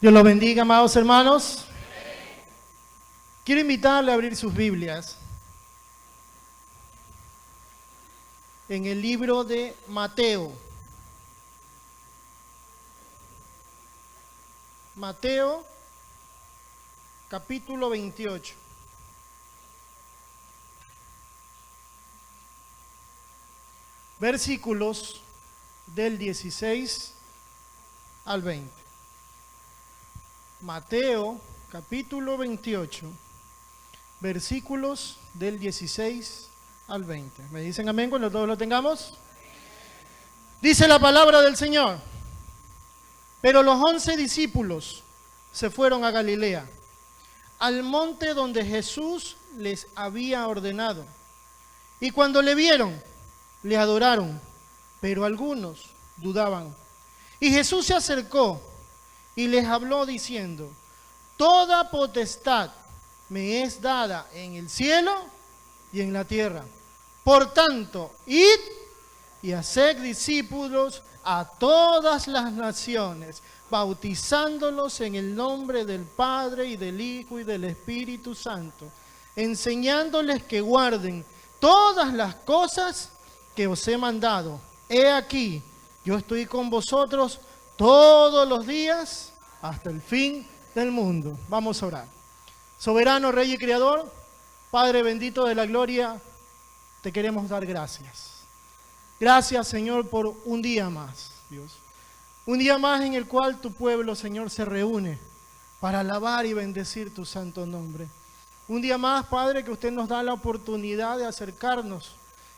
Dios los bendiga, amados hermanos. Quiero invitarle a abrir sus Biblias en el libro de Mateo. Mateo, capítulo 28. Versículos del 16 al 20. Mateo, capítulo 28, versículos del 16 al 20. ¿Me dicen amén cuando todos lo tengamos? Dice la palabra del Señor: pero los 11 discípulos se fueron a Galilea, al monte donde Jesús les había ordenado. Y cuando le vieron, le adoraron, pero algunos dudaban. Y Jesús se acercó y les habló diciendo: toda potestad me es dada en el cielo y en la tierra. Por tanto, id y haced discípulos a todas las naciones, bautizándolos en el nombre del Padre y del Hijo y del Espíritu Santo, enseñándoles que guarden todas las cosas que os he mandado. He aquí, yo estoy con vosotros todos los días hasta el fin del mundo. Vamos a orar. Soberano, Rey y Creador, Padre bendito de la gloria, te queremos dar gracias. Gracias, Señor, por un día más, Dios. Un día más en el cual tu pueblo, Señor, se reúne para alabar y bendecir tu santo nombre. Un día más, Padre, que usted nos da la oportunidad de acercarnos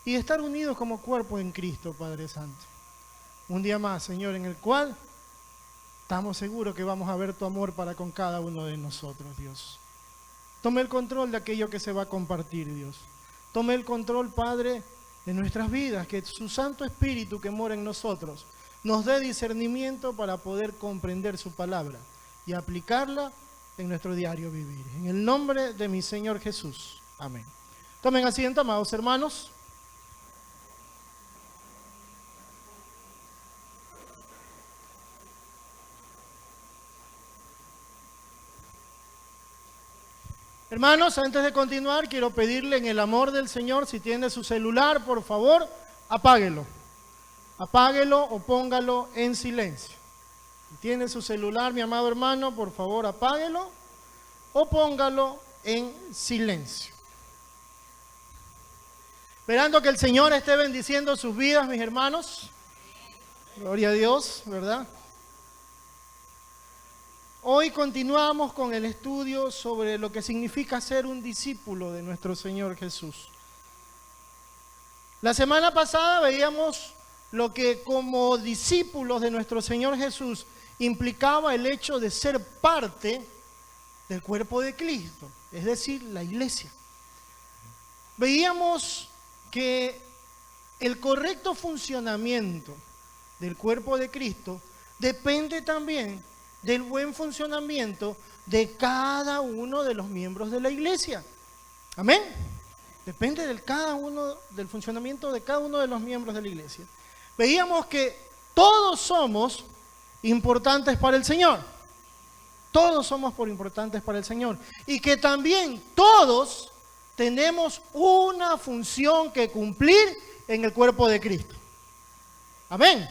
y de estar unidos como cuerpo en Cristo, Padre Santo. Un día más, Señor, en el cual estamos seguros que vamos a ver tu amor para con cada uno de nosotros, Dios. Tome el control de aquello que se va a compartir, Dios. Tome el control, Padre, de nuestras vidas, que su Santo Espíritu que mora en nosotros nos dé discernimiento para poder comprender su palabra y aplicarla en nuestro diario vivir. En el nombre de mi Señor Jesús. Amén. Tomen asiento, amados hermanos. Hermanos, antes de continuar, quiero pedirle en el amor del Señor, si tiene su celular, por favor, apáguelo. Apáguelo o póngalo en silencio. Si tiene su celular, mi amado hermano, por favor, apáguelo o póngalo en silencio. Esperando que el Señor esté bendiciendo sus vidas, mis hermanos. Gloria a Dios, ¿verdad? Hoy continuamos con el estudio sobre lo que significa ser un discípulo de nuestro Señor Jesús. La semana pasada veíamos lo que como discípulos de nuestro Señor Jesús implicaba el hecho de ser parte del cuerpo de Cristo, es decir, la iglesia. Veíamos que el correcto funcionamiento del cuerpo de Cristo depende también del buen funcionamiento de cada uno de los miembros de la iglesia. Amén. Depende del funcionamiento de cada uno de los miembros de la iglesia. Veíamos que todos somos importantes para el Señor. Todos somos importantes para el Señor. Y que también todos tenemos una función que cumplir en el cuerpo de Cristo. Amén.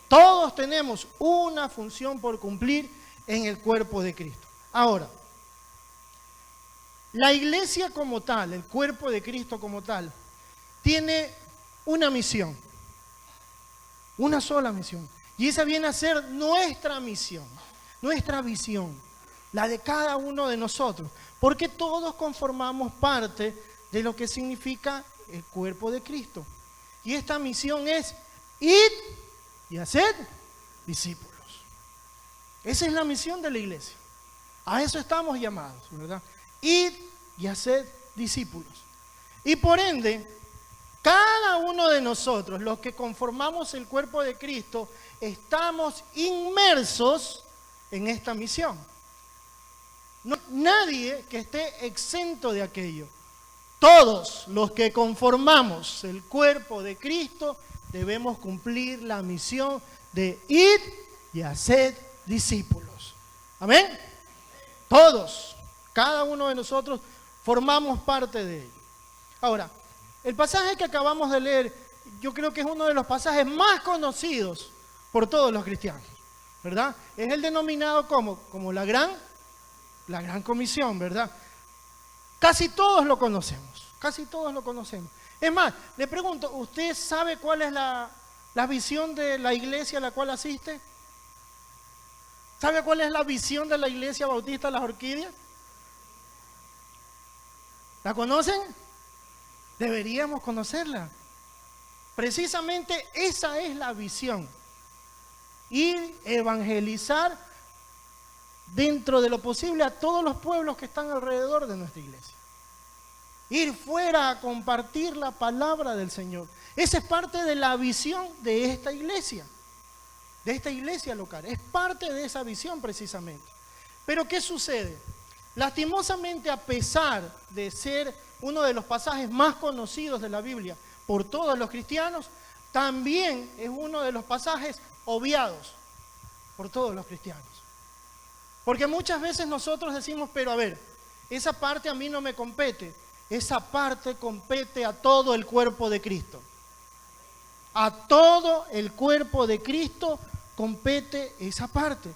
Todos tenemos una función por cumplir en el cuerpo de Cristo. Ahora, la iglesia como tal, el cuerpo de Cristo como tal, tiene una misión. Una sola misión. Y esa viene a ser nuestra misión, nuestra visión, la de cada uno de nosotros. Porque todos conformamos parte de lo que significa el cuerpo de Cristo. Y esta misión es ir y hacer discípulos. Esa es la misión de la iglesia. A eso estamos llamados, ¿verdad? Ir y hacer discípulos. Y por ende, cada uno de nosotros, los que conformamos el cuerpo de Cristo, estamos inmersos en esta misión. No hay nadie que esté exento de aquello. Todos los que conformamos el cuerpo de Cristo debemos cumplir la misión de ir y hacer discípulos. ¿Amén? Todos, cada uno de nosotros formamos parte de ello. Ahora, el pasaje que acabamos de leer, yo creo que es uno de los pasajes más conocidos por todos los cristianos, ¿verdad? Es el denominado como la gran comisión, ¿verdad? Casi todos lo conocemos, casi todos lo conocemos. Es más, le pregunto, ¿usted sabe cuál es la visión de la iglesia a la cual asiste? ¿Sabe cuál es la visión de la Iglesia Bautista Las Orquídeas? ¿La conocen? Deberíamos conocerla. Precisamente esa es la visión. Ir, evangelizar dentro de lo posible a todos los pueblos que están alrededor de nuestra iglesia. Ir fuera a compartir la palabra del Señor. Esa es parte de la visión de esta iglesia local. Es parte de esa visión precisamente. Pero ¿qué sucede? Lastimosamente, a pesar de ser uno de los pasajes más conocidos de la Biblia por todos los cristianos, también es uno de los pasajes obviados por todos los cristianos. Porque muchas veces nosotros decimos, pero a ver, esa parte a mí no me compete. Esa parte compete a todo el cuerpo de Cristo. A todo el cuerpo de Cristo compete esa parte.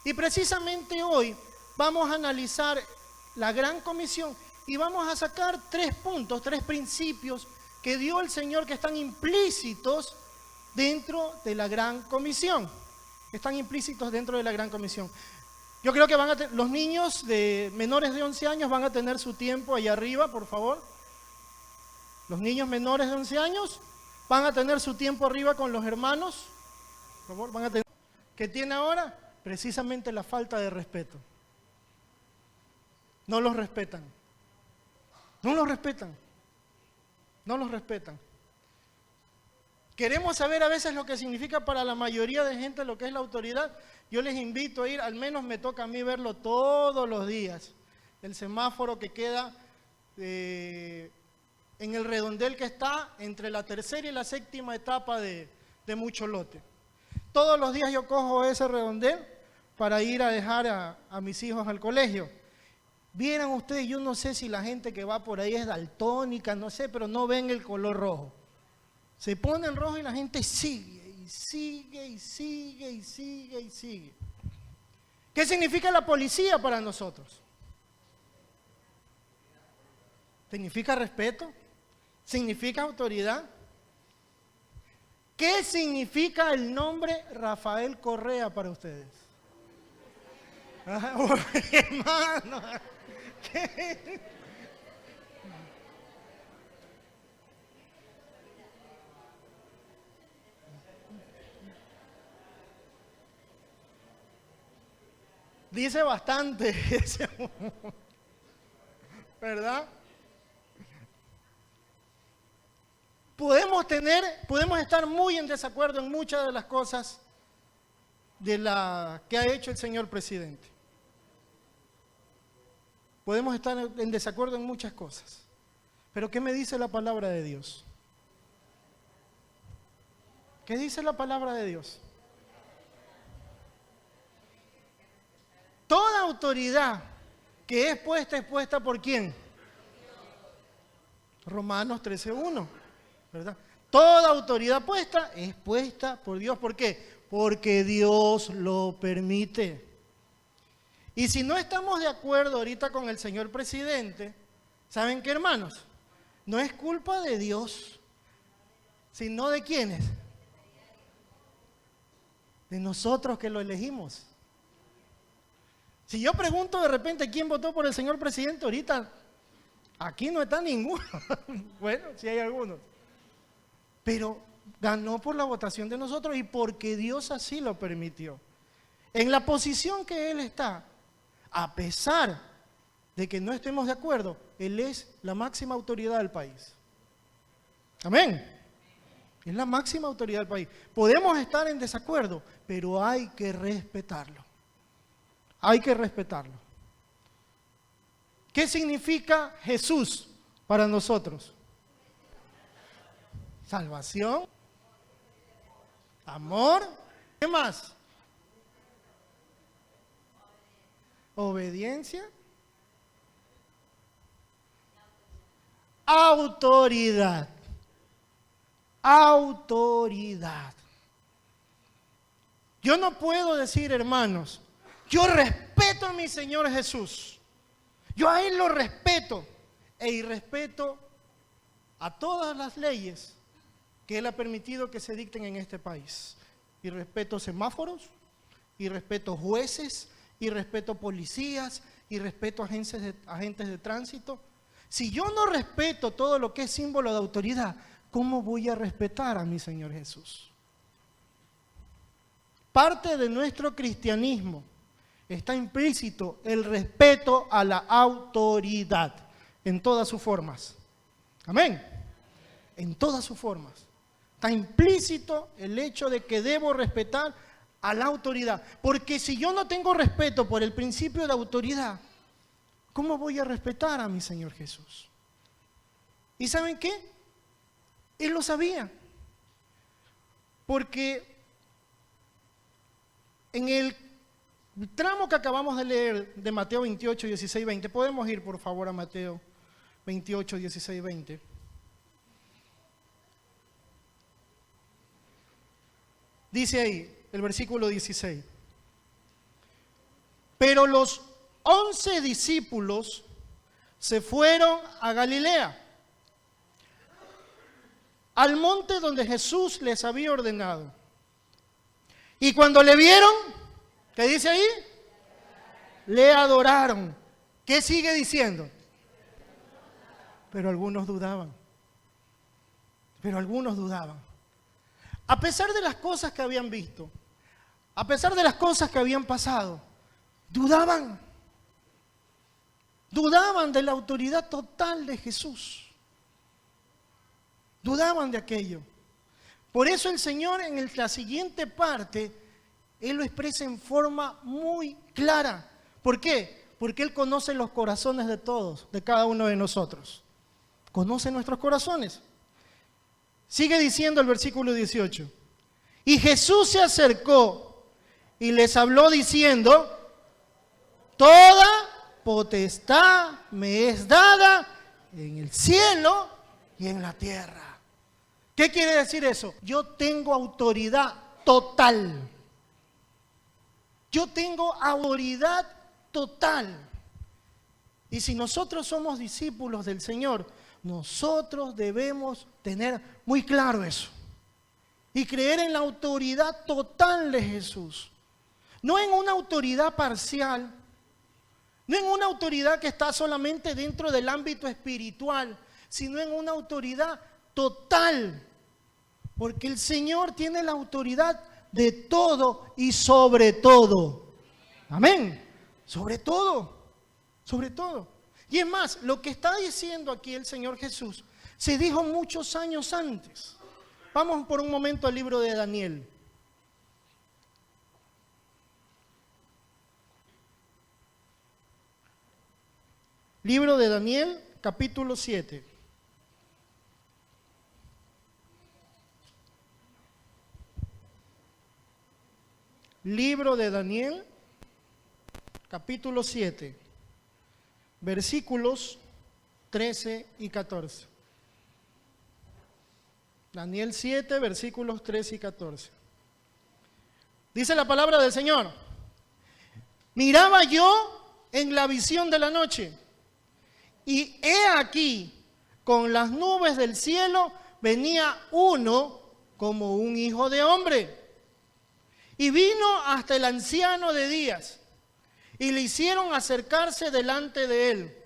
Y precisamente hoy vamos a analizar la Gran Comisión y vamos a sacar 3 puntos, 3 principios que dio el Señor que están implícitos dentro de la Gran Comisión. Están implícitos dentro de la Gran Comisión. Yo creo que los niños de menores de 11 años van a tener su tiempo ahí arriba, por favor. Los niños menores de 11 años van a tener su tiempo arriba con los hermanos. Por favor, van a tener. ¿Qué tiene ahora? Precisamente la falta de respeto. No los respetan. No los respetan. No los respetan. Queremos saber a veces lo que significa para la mayoría de gente lo que es la autoridad. Yo les invito a ir, al menos me toca a mí verlo todos los días. El semáforo que queda en el redondel que está entre la tercera y la séptima etapa de Mucholote. Todos los días yo cojo ese redondel para ir a dejar a mis hijos al colegio. Vieran ustedes, yo no sé si la gente que va por ahí es daltónica, no sé, pero no ven el color rojo. Se pone en rojo y la gente sigue, y sigue, y sigue, y sigue, y sigue. ¿Qué significa la policía para nosotros? ¿Significa respeto? ¿Significa autoridad? ¿Qué significa el nombre Rafael Correa para ustedes? Hermano, ¿qué? Dice bastante, ¿verdad? Podemos estar muy en desacuerdo en muchas de las cosas que ha hecho el señor presidente. Podemos estar en desacuerdo en muchas cosas. Pero ¿qué me dice la palabra de Dios? ¿Qué dice la palabra de Dios? Toda autoridad que es puesta ¿por quién? Romanos 13:1, ¿verdad? Toda autoridad puesta es puesta por Dios. ¿Por qué? Porque Dios lo permite. Y si no estamos de acuerdo ahorita con el señor presidente, ¿saben qué, hermanos? No es culpa de Dios, sino ¿de quiénes? De nosotros que lo elegimos. Si yo pregunto de repente quién votó por el señor presidente ahorita, aquí no está ninguno. Bueno, sí hay algunos. Pero ganó por la votación de nosotros y porque Dios así lo permitió. En la posición que Él está, a pesar de que no estemos de acuerdo, Él es la máxima autoridad del país. Amén. Es la máxima autoridad del país. Podemos estar en desacuerdo, pero hay que respetarlo. Hay que respetarlo. ¿Qué significa Jesús para nosotros? Salvación, amor, ¿qué más? Obediencia. Autoridad. Autoridad. Yo no puedo decir, hermanos, yo respeto a mi Señor Jesús. Yo a Él lo respeto. E irrespeto a todas las leyes que Él ha permitido que se dicten en este país. Y respeto semáforos, y respeto jueces, y respeto policías, y respeto agentes de tránsito. Si yo no respeto todo lo que es símbolo de autoridad, ¿cómo voy a respetar a mi Señor Jesús? Parte de nuestro cristianismo está implícito el respeto a la autoridad en todas sus formas. Amén. En todas sus formas. Está implícito el hecho de que debo respetar a la autoridad. Porque si yo no tengo respeto por el principio de autoridad, ¿cómo voy a respetar a mi Señor Jesús? ¿Y saben qué? Él lo sabía. Porque en el tramo que acabamos de leer de Mateo 28, 16, 20, podemos ir por favor a Mateo 28, 16, 20. Dice ahí, el versículo 16. Pero los 11 discípulos se fueron a Galilea, al monte donde Jesús les había ordenado. Y cuando le vieron, ¿qué dice ahí? Le adoraron. ¿Qué sigue diciendo? Pero algunos dudaban. Pero algunos dudaban. A pesar de las cosas que habían visto, a pesar de las cosas que habían pasado, dudaban. Dudaban de la autoridad total de Jesús. Dudaban de aquello. Por eso el Señor en la siguiente parte, Él lo expresa en forma muy clara. ¿Por qué? Porque Él conoce los corazones de todos, de cada uno de nosotros. Conoce nuestros corazones. Sigue diciendo el versículo 18. Y Jesús se acercó y les habló diciendo, toda potestad me es dada en el cielo y en la tierra. ¿Qué quiere decir eso? Yo tengo autoridad total. Yo tengo autoridad total. Y si nosotros somos discípulos del Señor, nosotros debemos tener muy claro eso. Y creer en la autoridad total de Jesús. No en una autoridad parcial. No en una autoridad que está solamente dentro del ámbito espiritual, sino en una autoridad total. Porque el Señor tiene la autoridad de todo y sobre todo. Amén. Sobre todo. Sobre todo. Y es más, lo que está diciendo aquí el Señor Jesús se dijo muchos años antes. Vamos por un momento al libro de Daniel. Libro de Daniel, capítulo 7. Libro de Daniel, capítulo 7, versículos 13 y 14. Daniel 7, versículos 13 y 14. Dice la palabra del Señor. Miraba yo en la visión de la noche, y he aquí, con las nubes del cielo, venía uno como un hijo de hombre. Y vino hasta el anciano de días, y le hicieron acercarse delante de él.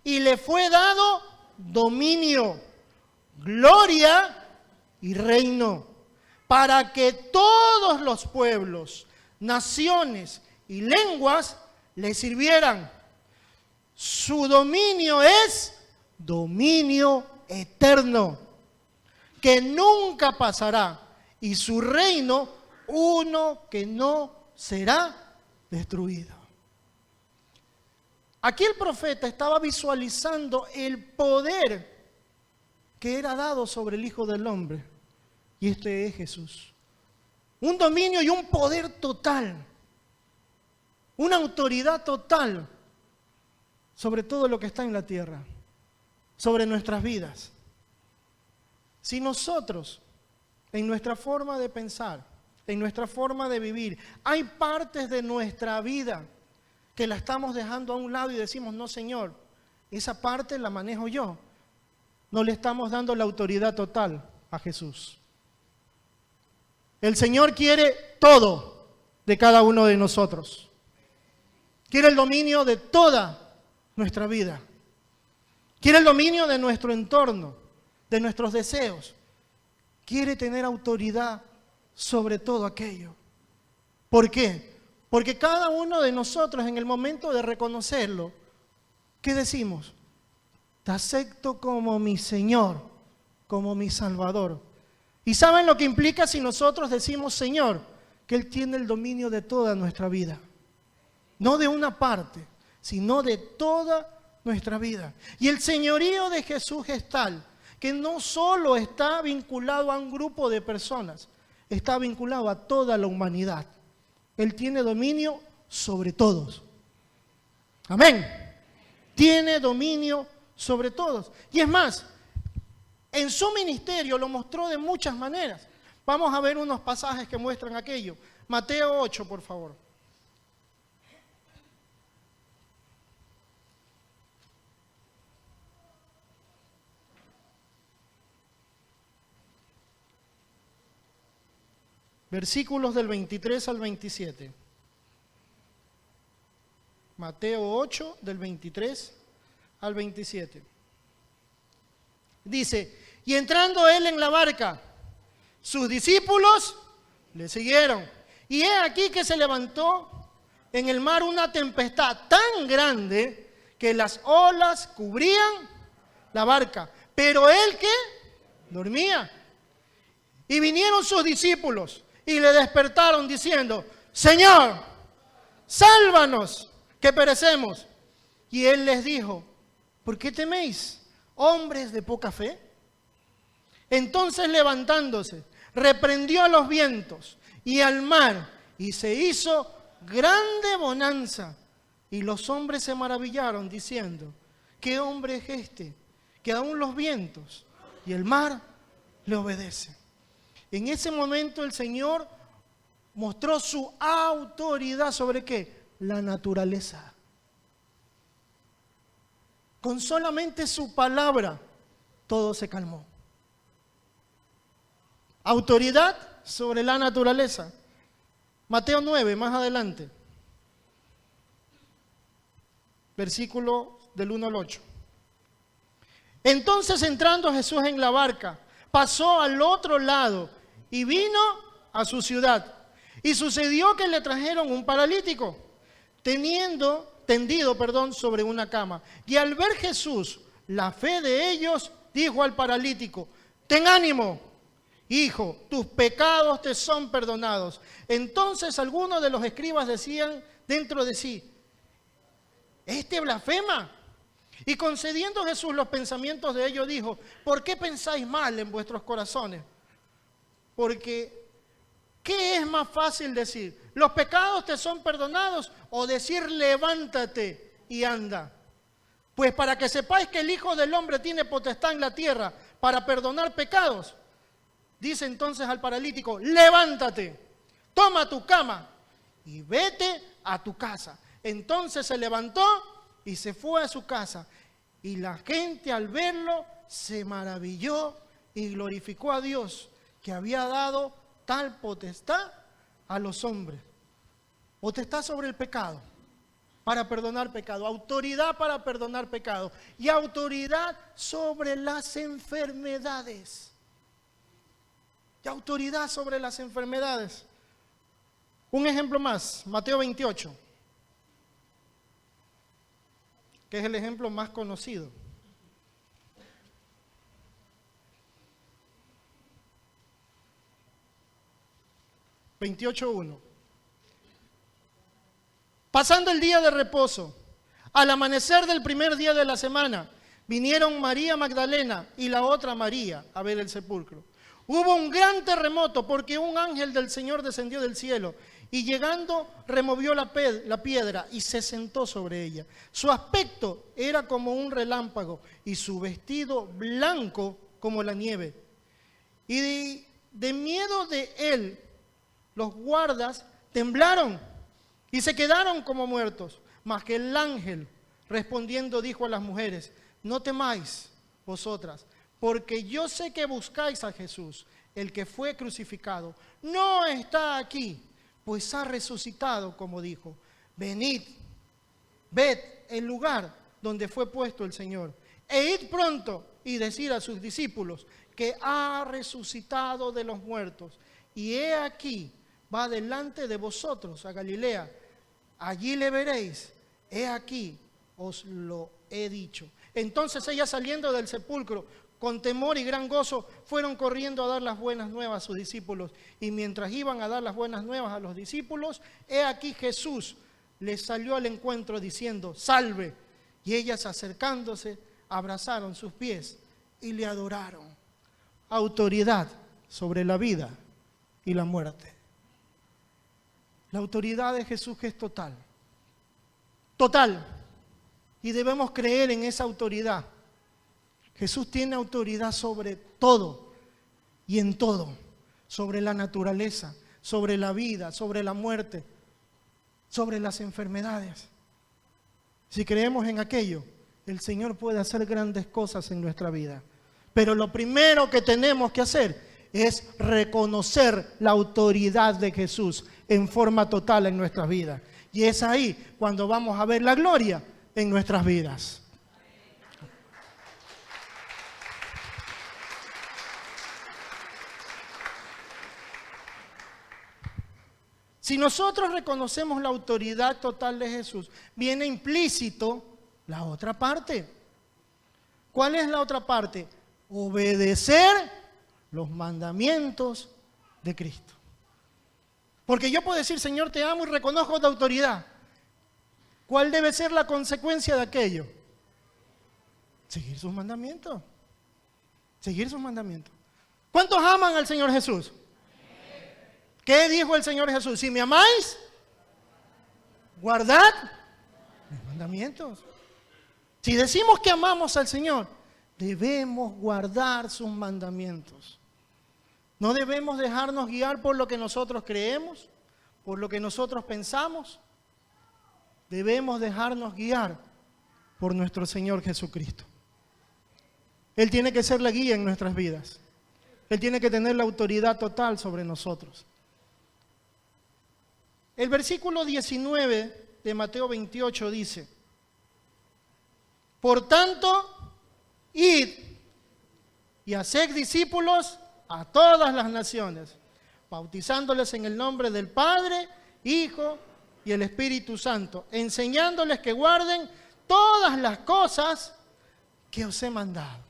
Y le fue dado dominio, gloria y reino, para que todos los pueblos, naciones y lenguas le sirvieran. Su dominio es dominio eterno, que nunca pasará, y su reino uno que no será destruido. Aquí el profeta estaba visualizando el poder que era dado sobre el Hijo del Hombre, y este es Jesús. Un dominio y un poder total. una autoridad total sobre todo lo que está en la tierra, sobre nuestras vidas. Si nosotros, en nuestra forma de pensar, en nuestra forma de vivir, hay partes de nuestra vida que la estamos dejando a un lado y decimos, no, Señor, esa parte la manejo yo. No le estamos dando la autoridad total a Jesús. El Señor quiere todo de cada uno de nosotros. Quiere el dominio de toda nuestra vida. Quiere el dominio de nuestro entorno, de nuestros deseos. Quiere tener autoridad sobre todo aquello. ¿Por qué? Porque cada uno de nosotros en el momento de reconocerlo, ¿qué decimos? Te acepto como mi Señor, como mi Salvador. ¿Y saben lo que implica si nosotros decimos Señor? Que Él tiene el dominio de toda nuestra vida. No de una parte, sino de toda nuestra vida. Y el señorío de Jesús es tal que no solo está vinculado a un grupo de personas, está vinculado a toda la humanidad. Él tiene dominio sobre todos. Amén. Tiene dominio sobre todos. Y es más, en su ministerio lo mostró de muchas maneras. Vamos a ver unos pasajes que muestran aquello. Mateo 8, por favor. Versículos del 23 al 27. Mateo 8, del 23 al 27. Dice, y entrando él en la barca, sus discípulos le siguieron. Y he aquí que se levantó en el mar una tempestad tan grande que las olas cubrían la barca. Pero él, ¿qué? Dormía. Y vinieron sus discípulos y le despertaron diciendo, Señor, sálvanos, que perecemos. Y él les dijo, ¿por qué teméis, hombres de poca fe? Entonces levantándose, reprendió a los vientos y al mar, y se hizo grande bonanza. Y los hombres se maravillaron diciendo, ¿qué hombre es este, que aún los vientos y el mar le obedecen? En ese momento el Señor mostró su autoridad sobre ¿qué? La naturaleza. Con solamente su palabra, todo se calmó. Autoridad sobre la naturaleza. Mateo 9, más adelante. Versículo del 1 al 8. Entonces entrando Jesús en la barca, pasó al otro lado y vino a su ciudad. Y sucedió que le trajeron un paralítico, tendido sobre una cama. Y al ver Jesús la fe de ellos, dijo al paralítico, ten ánimo, hijo, tus pecados te son perdonados. Entonces algunos de los escribas decían dentro de sí, ¿este blasfema? Y concediendo Jesús los pensamientos de ellos, dijo, ¿por qué pensáis mal en vuestros corazones? Porque, ¿qué es más fácil decir? ¿Los pecados te son perdonados? O decir, levántate y anda. Pues para que sepáis que el Hijo del Hombre tiene potestad en la tierra para perdonar pecados, dice entonces al paralítico, levántate, toma tu cama y vete a tu casa. Entonces se levantó y se fue a su casa. Y la gente al verlo se maravilló y glorificó a Dios que había dado tal potestad a los hombres. Potestad sobre el pecado, para perdonar pecado. Autoridad para perdonar pecado. Y autoridad sobre las enfermedades. Y autoridad sobre las enfermedades. Un ejemplo más, Mateo 28. Que es el ejemplo más conocido. (28:1) Pasando el día de reposo, al amanecer del primer día de la semana, vinieron María Magdalena y la otra María a ver el sepulcro. Hubo un gran terremoto porque un ángel del Señor descendió del cielo Y llegando, removió la piedra y se sentó sobre ella. Su aspecto era como un relámpago y su vestido blanco como la nieve. Y de miedo de él, los guardas temblaron y se quedaron como muertos. Mas que el ángel, respondiendo, dijo a las mujeres: no temáis vosotras, porque yo sé que buscáis a Jesús, el que fue crucificado. No está aquí, pues ha resucitado, como dijo. Venid, ved el lugar donde fue puesto el Señor, e id pronto y decid a sus discípulos que ha resucitado de los muertos. Y he aquí, va delante de vosotros a Galilea. Allí le veréis. He aquí, os lo he dicho. Entonces ellas, saliendo del sepulcro con temor y gran gozo, fueron corriendo a dar las buenas nuevas a sus discípulos. Y mientras iban a dar las buenas nuevas a los discípulos, he aquí Jesús les salió al encuentro diciendo: salve. Y ellas, acercándose, abrazaron sus pies y le adoraron. Autoridad sobre la vida y la muerte. La autoridad de Jesús, que es total. Total. Y debemos creer en esa autoridad. Jesús tiene autoridad sobre todo y en todo. Sobre la naturaleza, sobre la vida, sobre la muerte, sobre las enfermedades. Si creemos en aquello, el Señor puede hacer grandes cosas en nuestra vida. Pero lo primero que tenemos que hacer es reconocer la autoridad de Jesús en forma total en nuestras vidas. Y es ahí cuando vamos a ver la gloria en nuestras vidas. Si nosotros reconocemos la autoridad total de Jesús, viene implícito la otra parte. ¿Cuál es la otra parte? Obedecer los mandamientos de Cristo. Porque yo puedo decir: Señor, te amo y reconozco tu autoridad. ¿Cuál debe ser la consecuencia de aquello? Seguir sus mandamientos. Seguir sus mandamientos. ¿Cuántos aman al Señor Jesús? ¿Qué dijo el Señor Jesús? Si me amáis, guardad mis mandamientos. Si decimos que amamos al Señor, debemos guardar sus mandamientos. No debemos dejarnos guiar por lo que nosotros creemos, por lo que nosotros pensamos. Debemos dejarnos guiar por nuestro Señor Jesucristo. Él tiene que ser la guía en nuestras vidas. Él tiene que tener la autoridad total sobre nosotros. El versículo 19 de Mateo 28 dice: por tanto, id y haced discípulos a todas las naciones, bautizándoles en el nombre del Padre, Hijo y el Espíritu Santo, enseñándoles que guarden todas las cosas que os he mandado.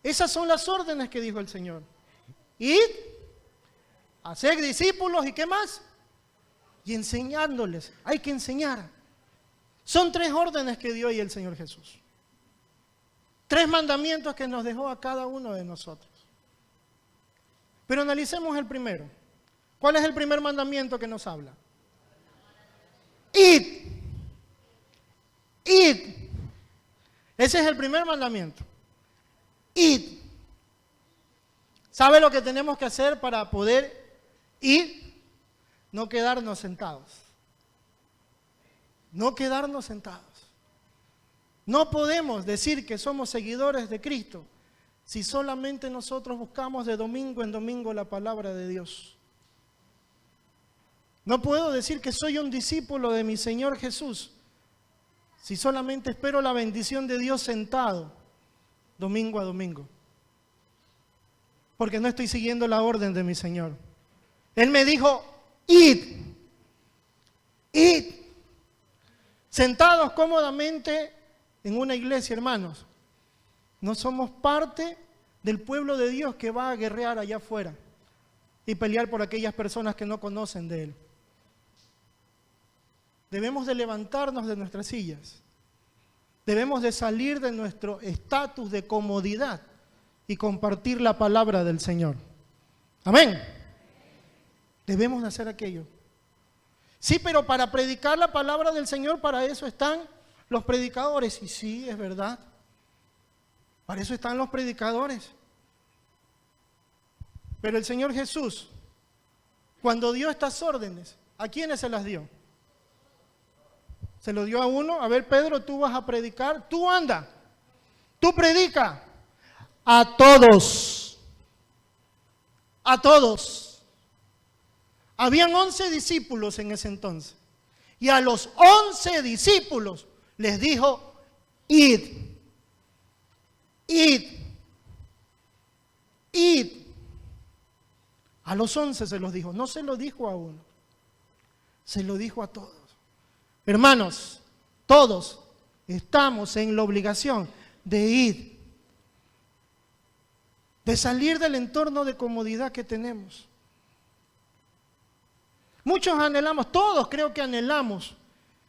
Esas son las órdenes que dijo el Señor. Id, haced discípulos, ¿y qué más? Y enseñándoles. Hay que enseñar. Son 3 órdenes que dio ahí el Señor Jesús. 3 mandamientos que nos dejó a cada uno de nosotros. Pero analicemos el primero. ¿Cuál es el primer mandamiento que nos habla? Id. Id. Ese es el primer mandamiento. Id. ¿Sabe lo que tenemos que hacer para poder ir? No quedarnos sentados. No quedarnos sentados. No podemos decir que somos seguidores de Cristo si solamente nosotros buscamos de domingo en domingo la palabra de Dios. No puedo decir que soy un discípulo de mi Señor Jesús si solamente espero la bendición de Dios sentado domingo a domingo. Porque no estoy siguiendo la orden de mi Señor. Él me dijo: id. Id. Sentados cómodamente en una iglesia, hermanos. No somos parte del pueblo de Dios que va a guerrear allá afuera y pelear por aquellas personas que no conocen de Él. Debemos de levantarnos de nuestras sillas. Debemos de salir de nuestro estatus de comodidad y compartir la palabra del Señor. Amén. Debemos de hacer aquello. Sí, pero para predicar la palabra del Señor, para eso están los predicadores. Y sí, es verdad. Para eso están los predicadores. Pero el Señor Jesús, cuando dio estas órdenes, ¿a quiénes se las dio? Se lo dio a uno. A ver, Pedro, tú vas a predicar. Tú anda. Tú predica. A todos. A todos. Habían 11 discípulos en ese entonces. Y a los 11 discípulos les dijo, id. Id. Id. A los 11 se los dijo. No se lo dijo a uno. Se lo dijo a todos. Hermanos, todos estamos en la obligación de ir, de salir del entorno de comodidad que tenemos. Muchos anhelamos, todos creo que anhelamos,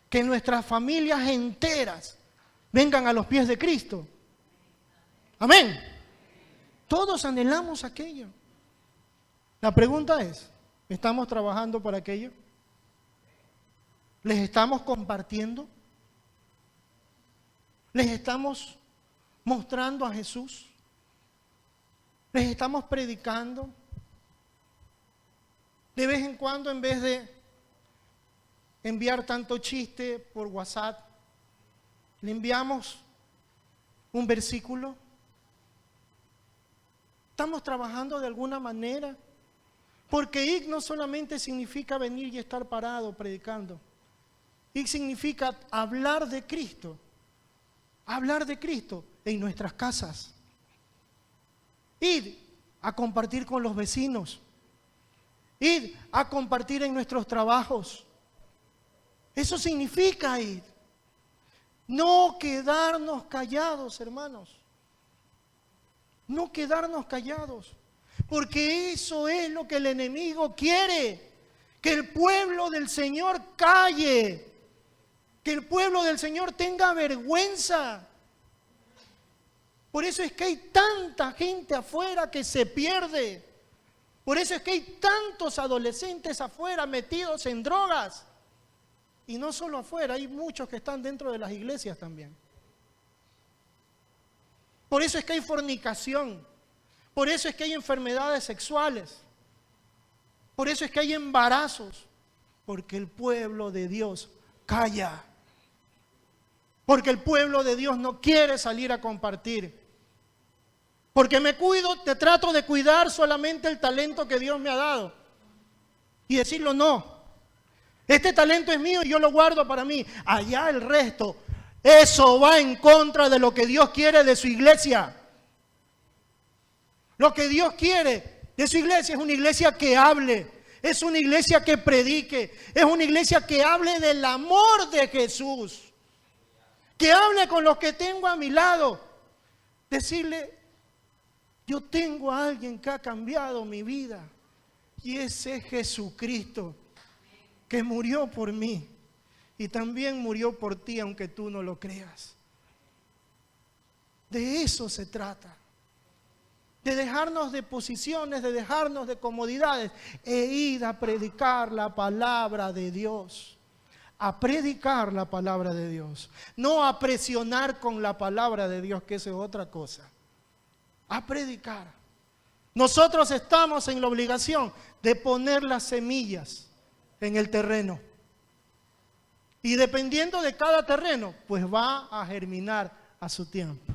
que nuestras familias enteras vengan a los pies de Cristo. Amén. Todos anhelamos aquello. La pregunta es, ¿estamos trabajando para aquello? ¿Les estamos compartiendo? ¿Les estamos mostrando a Jesús? ¿Les estamos predicando? De vez en cuando, en vez de enviar tanto chiste por WhatsApp, le enviamos un versículo. ¿Estamos trabajando de alguna manera? Porque ir no solamente significa venir y estar parado predicando. Ir significa hablar de Cristo. Hablar de Cristo en nuestras casas. Ir a compartir con los vecinos. Ir a compartir en nuestros trabajos. Eso significa ir. No quedarnos callados, hermanos. No quedarnos callados. Porque eso es lo que el enemigo quiere. Que el pueblo del Señor calle. Que el pueblo del Señor tenga vergüenza. Por eso es que hay tanta gente afuera que se pierde. Por eso es que hay tantos adolescentes afuera metidos en drogas. Y no solo afuera, hay muchos que están dentro de las iglesias también. Por eso es que hay fornicación. Por eso es que hay enfermedades sexuales. Por eso es que hay embarazos. Porque el pueblo de Dios calla. Porque el pueblo de Dios no quiere salir a compartir. Porque me cuido, te trato de cuidar solamente el talento que Dios me ha dado. Y decirlo no. Este talento es mío y yo lo guardo para mí. Allá el resto. Eso va en contra de lo que Dios quiere de su iglesia. Lo que Dios quiere de su iglesia es una iglesia que hable. Es una iglesia que predique. Es una iglesia que hable del amor de Jesús. Que hable con los que tengo a mi lado. Decirle, yo tengo a alguien que ha cambiado mi vida. Y ese es Jesucristo, que murió por mí. Y también murió por ti, aunque tú no lo creas. De eso se trata. De dejarnos de posiciones, de dejarnos de comodidades. E ir a predicar la palabra de Dios. A predicar la palabra de Dios. No a presionar con la palabra de Dios, que eso es otra cosa. A predicar. Nosotros estamos en la obligación de poner las semillas en el terreno. Y dependiendo de cada terreno, pues va a germinar a su tiempo.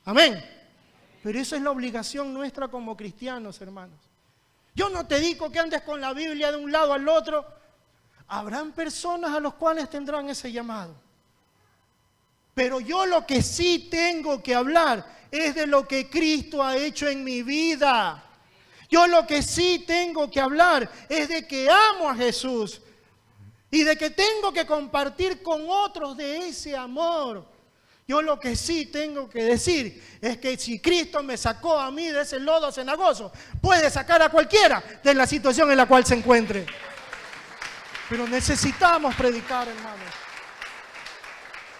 Amén. Pero esa es la obligación nuestra como cristianos, hermanos. Yo no te digo que andes con la Biblia de un lado al otro. Habrán personas a los cuales tendrán ese llamado. Pero yo lo que sí tengo que hablar es de lo que Cristo ha hecho en mi vida. Yo lo que sí tengo que hablar es de que amo a Jesús. Y de que tengo que compartir con otros de ese amor. Yo lo que sí tengo que decir es que si Cristo me sacó a mí de ese lodo cenagoso, puede sacar a cualquiera de la situación en la cual se encuentre. Pero necesitamos predicar, hermanos.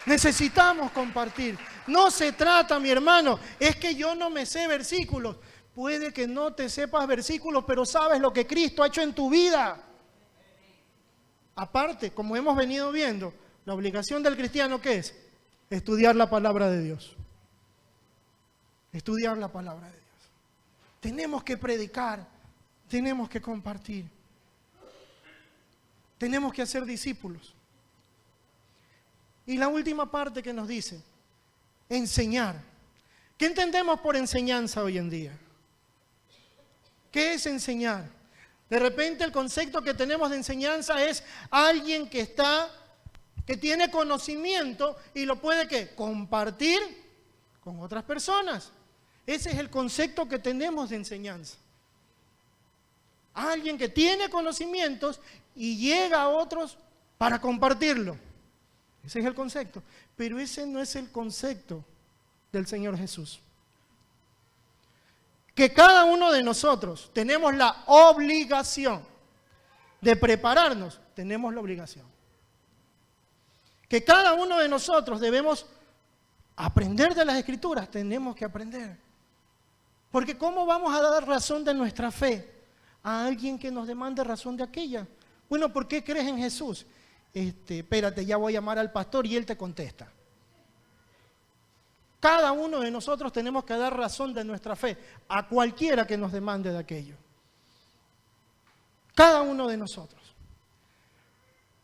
Necesitamos compartir. No se trata, mi hermano, es que yo no me sé versículos. Puede que no te sepas versículos, pero sabes lo que Cristo ha hecho en tu vida. aparte, como hemos venido viendo, la obligación del cristiano, ¿qué es? Estudiar la palabra de Dios. Estudiar la palabra de Dios. Tenemos que predicar, tenemos que compartir. Tenemos que hacer discípulos. Y la última parte que nos dice, enseñar. ¿Qué entendemos por enseñanza hoy en día? ¿Qué es enseñar? De repente el concepto que tenemos de enseñanza es alguien que tiene conocimiento y lo puede ¿qué? Compartir con otras personas. Ese es el concepto que tenemos de enseñanza. Alguien que tiene conocimientos y llega a otros para compartirlo. Ese es el concepto. Pero ese no es el concepto del Señor Jesús. Que cada uno de nosotros tenemos la obligación de prepararnos, tenemos la obligación. Que cada uno de nosotros debemos aprender de las Escrituras, tenemos que aprender. Porque ¿cómo vamos a dar razón de nuestra fe a alguien que nos demande razón de aquella? Bueno, ¿por qué crees en Jesús? Espérate, ya voy a llamar al pastor y él te contesta. Cada uno de nosotros tenemos que dar razón de nuestra fe a cualquiera que nos demande de aquello. Cada uno de nosotros.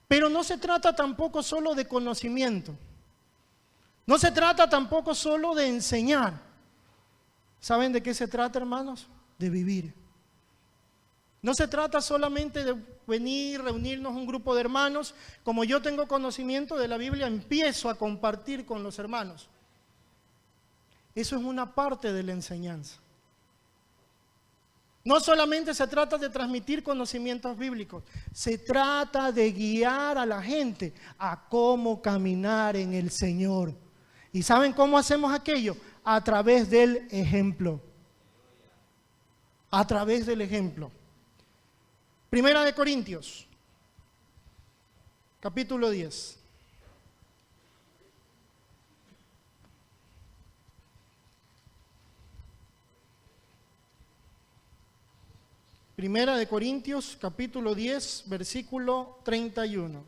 Pero no se trata tampoco solo de conocimiento. No se trata tampoco solo de enseñar. ¿Saben de qué se trata, hermanos? De vivir. No se trata solamente de venir, reunirnos un grupo de hermanos. Como yo tengo conocimiento de la Biblia, empiezo a compartir con los hermanos. Eso es una parte de la enseñanza. No solamente se trata de transmitir conocimientos bíblicos, se trata de guiar a la gente a cómo caminar en el Señor. ¿Y saben cómo hacemos aquello? A través del ejemplo. A través del ejemplo. Primera de Corintios, capítulo 10. Primera de Corintios, capítulo 10, versículo 31.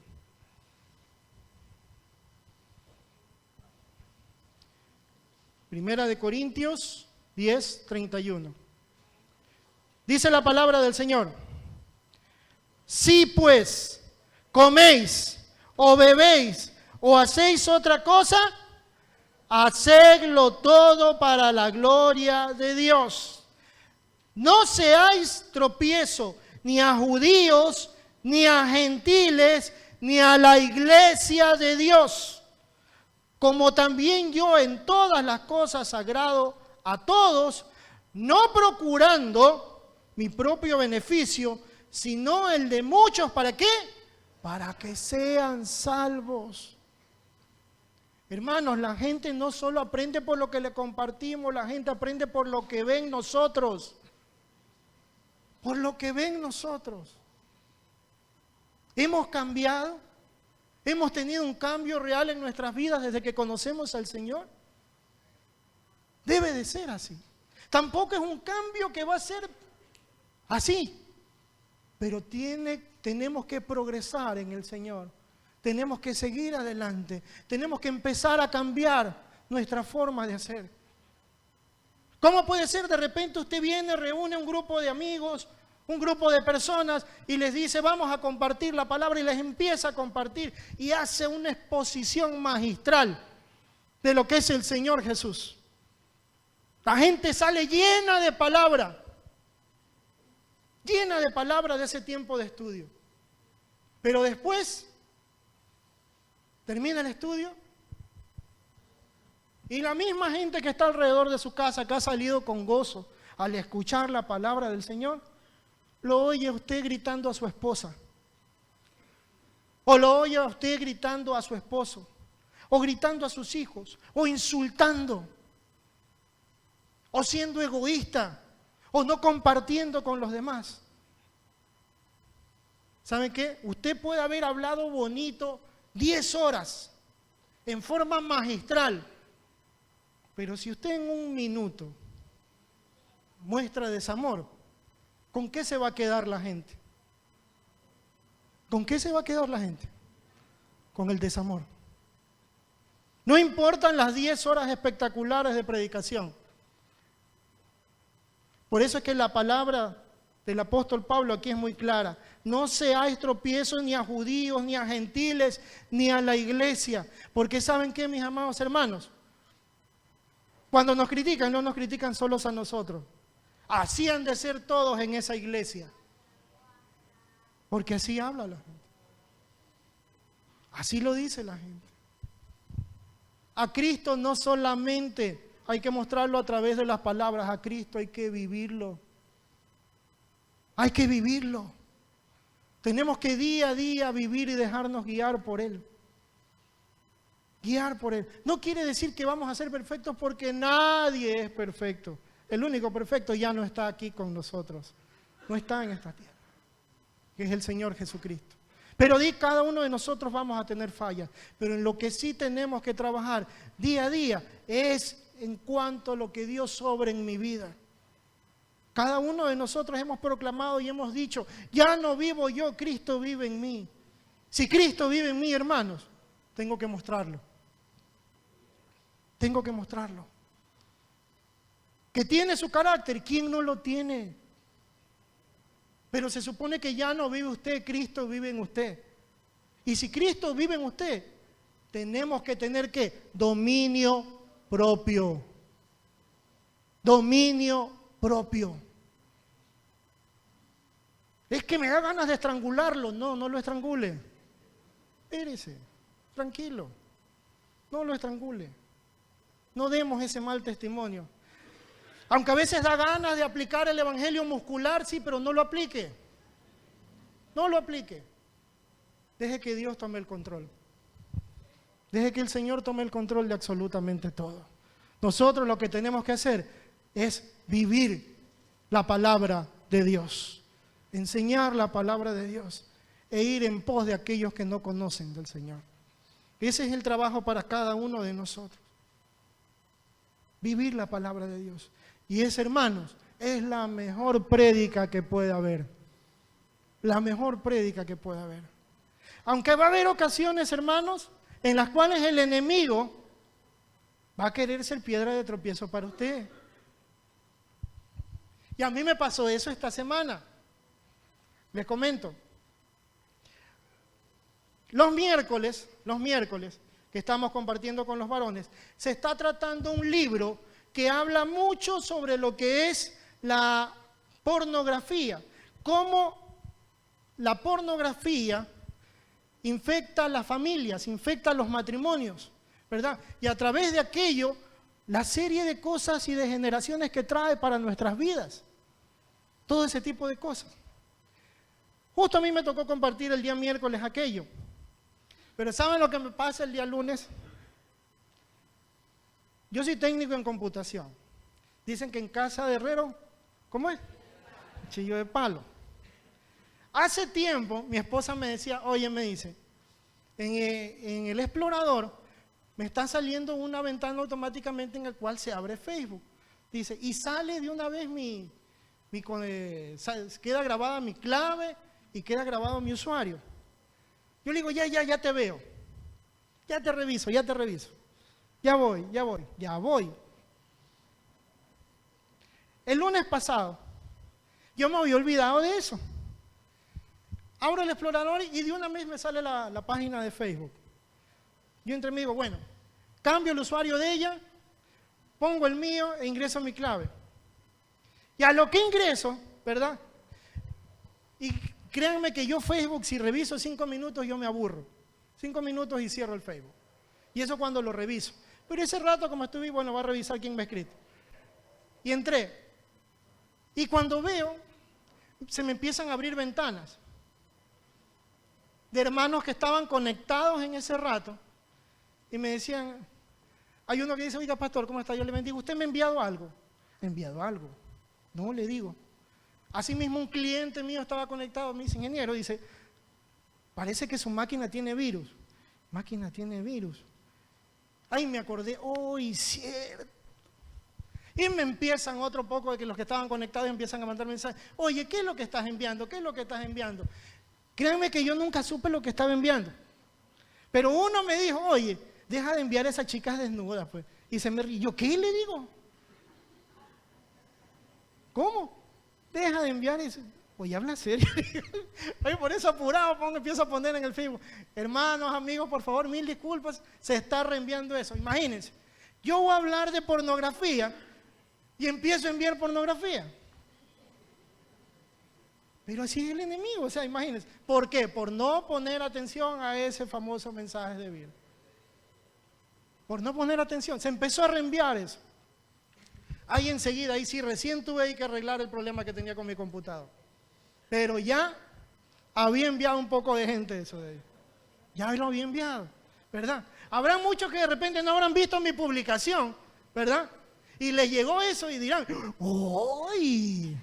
Primera de Corintios 10, 31. Dice la palabra del Señor: si pues coméis o bebéis o hacéis otra cosa, hacedlo todo para la gloria de Dios. No seáis tropiezo ni a judíos, ni a gentiles, ni a la iglesia de Dios, como también yo en todas las cosas agrado a todos, no procurando mi propio beneficio, sino el de muchos. ¿Para qué? Para que sean salvos. Hermanos, la gente no solo aprende por lo que le compartimos, la gente aprende por lo que ven nosotros. Por lo que ven nosotros. Hemos cambiado, hemos tenido un cambio real en nuestras vidas desde que conocemos al Señor. Debe de ser así. Tampoco es un cambio que va a ser así, pero tenemos que progresar en el Señor. Tenemos que seguir adelante, tenemos que empezar a cambiar nuestra forma de hacer. ¿Cómo puede ser? De repente usted viene, reúne un grupo de amigos, un grupo de personas y les dice vamos a compartir la palabra y les empieza a compartir y hace una exposición magistral de lo que es el Señor Jesús. La gente sale llena de palabra de ese tiempo de estudio. Pero después termina el estudio y la misma gente que está alrededor de su casa, que ha salido con gozo al escuchar la palabra del Señor, lo oye a usted gritando a su esposa, o lo oye a usted gritando a su esposo, o gritando a sus hijos, o insultando, o siendo egoísta, o no compartiendo con los demás. ¿Saben qué? Usted puede haber hablado bonito 10 horas, en forma magistral, pero si usted en un minuto muestra desamor, ¿con qué se va a quedar la gente? ¿Con qué se va a quedar la gente? Con el desamor. No importan las 10 horas espectaculares de predicación. Por eso es que la palabra del apóstol Pablo aquí es muy clara. No seáis tropiezos ni a judíos, ni a gentiles, ni a la iglesia. Porque ¿saben qué, mis amados hermanos? Cuando nos critican, no nos critican solos a nosotros. Así han de ser todos en esa iglesia. Porque así habla la gente. Así lo dice la gente. A Cristo no solamente hay que mostrarlo a través de las palabras, a Cristo hay que vivirlo. Hay que vivirlo. Tenemos que día a día vivir y dejarnos guiar por Él. Guiar por Él. No quiere decir que vamos a ser perfectos porque nadie es perfecto. El único perfecto ya no está aquí con nosotros. No está en esta tierra. Que es el Señor Jesucristo. Pero cada uno de nosotros vamos a tener fallas. Pero en lo que sí tenemos que trabajar día a día es en cuanto a lo que Dios obra en mi vida. Cada uno de nosotros hemos proclamado y hemos dicho, ya no vivo yo, Cristo vive en mí. Si Cristo vive en mí, hermanos, tengo que mostrarlo. Tengo que mostrarlo. Que tiene su carácter, ¿quién no lo tiene? Pero se supone que ya no vive usted, Cristo vive en usted. Y si Cristo vive en usted, tenemos que tener ¿qué? Dominio propio. Dominio propio. Es que me da ganas de estrangularlo. No, no lo estrangule. Espérese, tranquilo. No lo estrangule. No demos ese mal testimonio. Aunque a veces da ganas de aplicar el evangelio muscular, sí, pero no lo aplique. No lo aplique. Deje que Dios tome el control. Deje que el Señor tome el control de absolutamente todo. Nosotros lo que tenemos que hacer es vivir la palabra de Dios. Enseñar la palabra de Dios e ir en pos de aquellos que no conocen del Señor. Ese es el trabajo para cada uno de nosotros. Vivir la palabra de Dios. Y esa, hermanos, es la mejor prédica que puede haber. La mejor prédica que puede haber. Aunque va a haber ocasiones, hermanos, en las cuales el enemigo va a querer ser piedra de tropiezo para usted. Y a mí me pasó eso esta semana. Les comento. Los miércoles que estamos compartiendo con los varones, se está tratando un libro que habla mucho sobre lo que es la pornografía, cómo la pornografía infecta a las familias, infecta a los matrimonios, ¿verdad? Y a través de aquello, la serie de cosas y de generaciones que trae para nuestras vidas. Todo ese tipo de cosas. Justo a mí me tocó compartir el día miércoles aquello. Pero ¿saben lo que me pasa el día lunes? Yo soy técnico en computación. Dicen que en casa de herrero, ¿cómo es? Cuchillo de palo. Hace tiempo mi esposa me decía, oye, me dice, en el explorador me está saliendo una ventana automáticamente en la cual se abre Facebook. Dice, y sale de una vez queda grabada mi clave y queda grabado mi usuario. Yo le digo, ya te veo. Ya te reviso. Ya voy. El lunes pasado, yo me había olvidado de eso. Abro el explorador y de una vez me sale la página de Facebook. Yo entre mí digo, bueno, cambio el usuario de ella, pongo el mío e ingreso mi clave. Y a lo que ingreso, ¿verdad? Y créanme que yo Facebook, si reviso 5 minutos, yo me aburro. 5 minutos y cierro el Facebook. Y eso cuando lo reviso. Pero ese rato, como estuve, bueno, voy a revisar quién me ha escrito. Y entré. Y cuando veo, se me empiezan a abrir ventanas de hermanos que estaban conectados en ese rato. Y me decían, hay uno que dice, oiga, pastor, ¿cómo está? Yo le bendigo, ¿usted me ha enviado algo? ¿Me ha enviado algo? No, le digo. Así mismo un cliente mío estaba conectado, me dice, ingeniero, dice, parece que su máquina tiene virus. Máquina tiene virus. Ay, me acordé, cierto. Y me empiezan otro poco de que los que estaban conectados empiezan a mandar mensajes. Oye, ¿qué es lo que estás enviando? ¿Qué es lo que estás enviando? Créanme que yo nunca supe lo que estaba enviando. Pero uno me dijo, oye, deja de enviar a esas chicas desnudas, pues. Y se me rió. ¿Yo qué le digo? ¿Cómo? Deja de enviar eso. Oye, habla serio. Oye, por eso apurado empiezo a poner en el Facebook. Hermanos, amigos, por favor, 1000 disculpas. Se está reenviando eso. Imagínense. Yo voy a hablar de pornografía y empiezo a enviar pornografía. Pero así es el enemigo, o sea, imagínense. ¿Por qué? Por no poner atención a ese famoso mensaje de vida. Por no poner atención. Se empezó a reenviar eso. Ahí enseguida, ahí sí, recién tuve ahí que arreglar el problema que tenía con mi computador. Pero ya había enviado un poco de gente eso de ahí. Ya lo había enviado, ¿verdad? Habrá muchos que de repente no habrán visto mi publicación, ¿verdad? Y les llegó eso y dirán, ¡uy!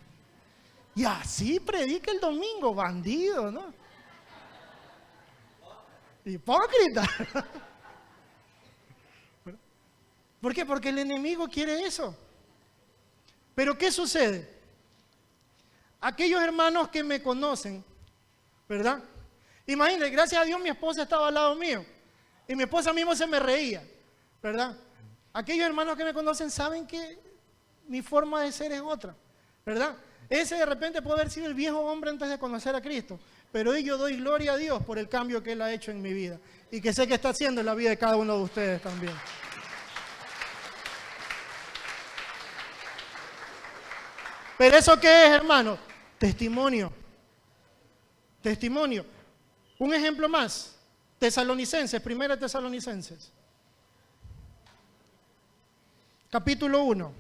Y así predica el domingo, bandido, ¿no? Hipócrita. ¿Por qué? Porque el enemigo quiere eso. Pero ¿qué sucede? Aquellos hermanos que me conocen, ¿verdad? Imagínense, gracias a Dios mi esposa estaba al lado mío. Y mi esposa mismo se me reía, ¿verdad? Aquellos hermanos que me conocen saben que mi forma de ser es otra, ¿verdad? Ese de repente puede haber sido el viejo hombre antes de conocer a Cristo, pero hoy yo doy gloria a Dios por el cambio que Él ha hecho en mi vida y que sé que está haciendo en la vida de cada uno de ustedes también. ¿Pero eso qué es, hermano? Testimonio. Testimonio. Un ejemplo más. Tesalonicenses, 1 Tesalonicenses. Capítulo 1.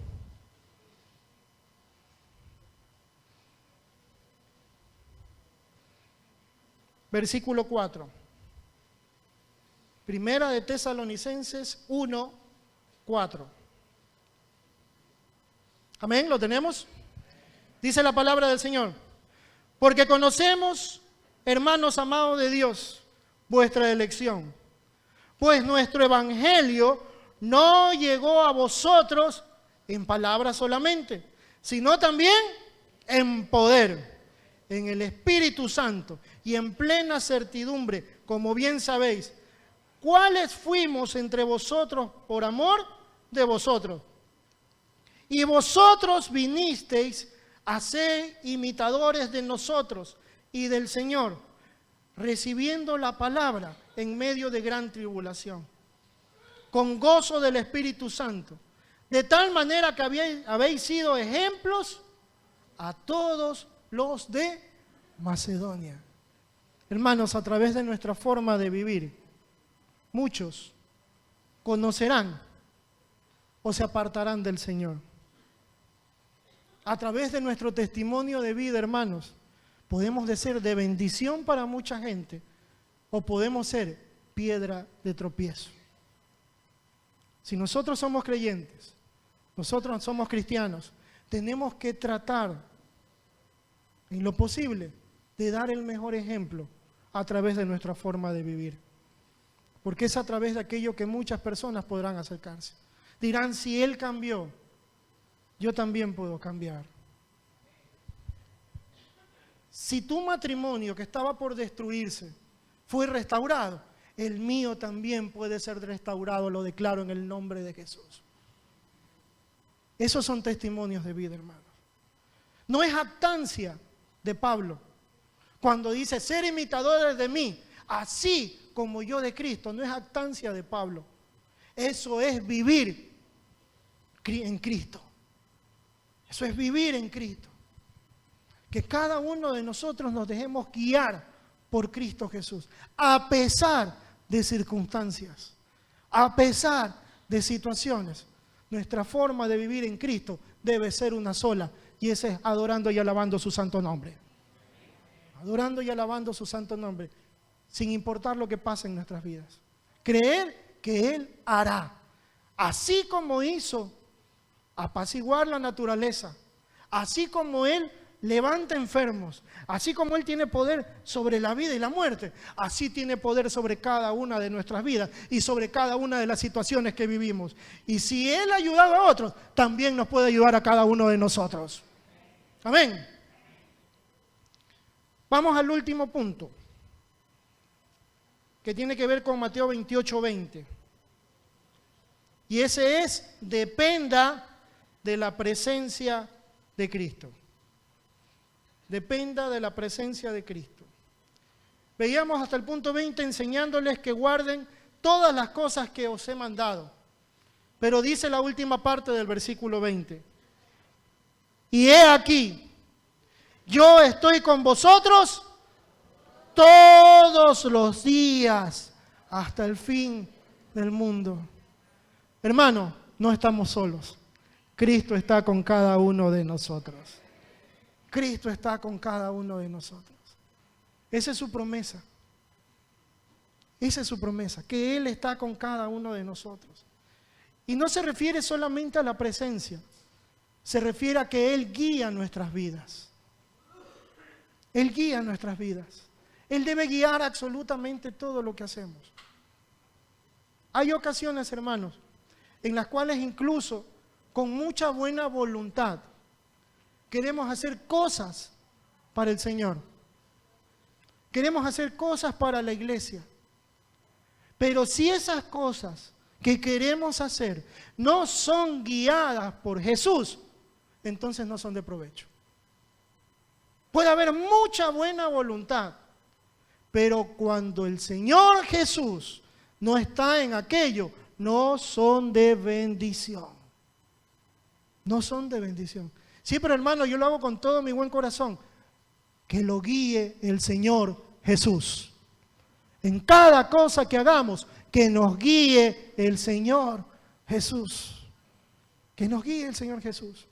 Versículo 4. 1 Tesalonicenses 1, 4. Amén, ¿lo tenemos? Dice la palabra del Señor. Porque conocemos, hermanos amados de Dios, vuestra elección. Pues nuestro evangelio no llegó a vosotros en palabras solamente, sino también en poder, en el Espíritu Santo y en plena certidumbre, como bien sabéis, cuáles fuimos entre vosotros por amor de vosotros. Y vosotros vinisteis a ser imitadores de nosotros y del Señor, recibiendo la palabra en medio de gran tribulación, con gozo del Espíritu Santo, de tal manera que habéis sido ejemplos a todos los de Macedonia. Hermanos, a través de nuestra forma de vivir, muchos conocerán o se apartarán del Señor. A través de nuestro testimonio de vida, hermanos, podemos ser de bendición para mucha gente o podemos ser piedra de tropiezo. Si nosotros somos creyentes, nosotros somos cristianos, tenemos que tratar en lo posible de dar el mejor ejemplo a través de nuestra forma de vivir. Porque es a través de aquello que muchas personas podrán acercarse. Dirán, si él cambió, yo también puedo cambiar. Si tu matrimonio que estaba por destruirse fue restaurado, el mío también puede ser restaurado, lo declaro en el nombre de Jesús. Esos son testimonios de vida, hermanos. No es jactancia de Pablo cuando dice ser imitadores de mí, así como yo de Cristo. No es jactancia de Pablo. Eso es vivir en Cristo. Eso es vivir en Cristo. Que cada uno de nosotros nos dejemos guiar por Cristo Jesús, a pesar de circunstancias, a pesar de situaciones. Nuestra forma de vivir en Cristo debe ser una sola, y esa es adorando y alabando su santo nombre. Adorando y alabando su santo nombre, sin importar lo que pase en nuestras vidas. Creer que Él hará, así como hizo apaciguar la naturaleza, así como Él levanta enfermos, así como Él tiene poder sobre la vida y la muerte, así tiene poder sobre cada una de nuestras vidas y sobre cada una de las situaciones que vivimos. Y si Él ha ayudado a otros, también nos puede ayudar a cada uno de nosotros. Amén. Vamos al último punto. que tiene que ver con Mateo 28:20. Y ese es: dependa de la presencia de Cristo. Dependa de la presencia de Cristo. Veíamos hasta el punto 20 enseñándoles que guarden todas las cosas que os he mandado. Pero dice la última parte del versículo 20: y he aquí, yo estoy con vosotros todos los días hasta el fin del mundo. Hermano, no estamos solos. Cristo está con cada uno de nosotros. Cristo está con cada uno de nosotros. Esa es su promesa. Esa es su promesa, que Él está con cada uno de nosotros. Y no se refiere solamente a la presencia, se refiere a que Él guía nuestras vidas. Él guía nuestras vidas. Él debe guiar absolutamente todo lo que hacemos. Hay ocasiones, hermanos, en las cuales incluso con mucha buena voluntad queremos hacer cosas para el Señor. Queremos hacer cosas para la iglesia. Pero si esas cosas que queremos hacer no son guiadas por Jesús, entonces no son de provecho. Puede haber mucha buena voluntad, pero cuando el Señor Jesús no está en aquello, no son de bendición. No son de bendición. Sí, pero hermano, yo lo hago con todo mi buen corazón. Que lo guíe el Señor Jesús. En cada cosa que hagamos, que nos guíe el Señor Jesús. Que nos guíe el Señor Jesús.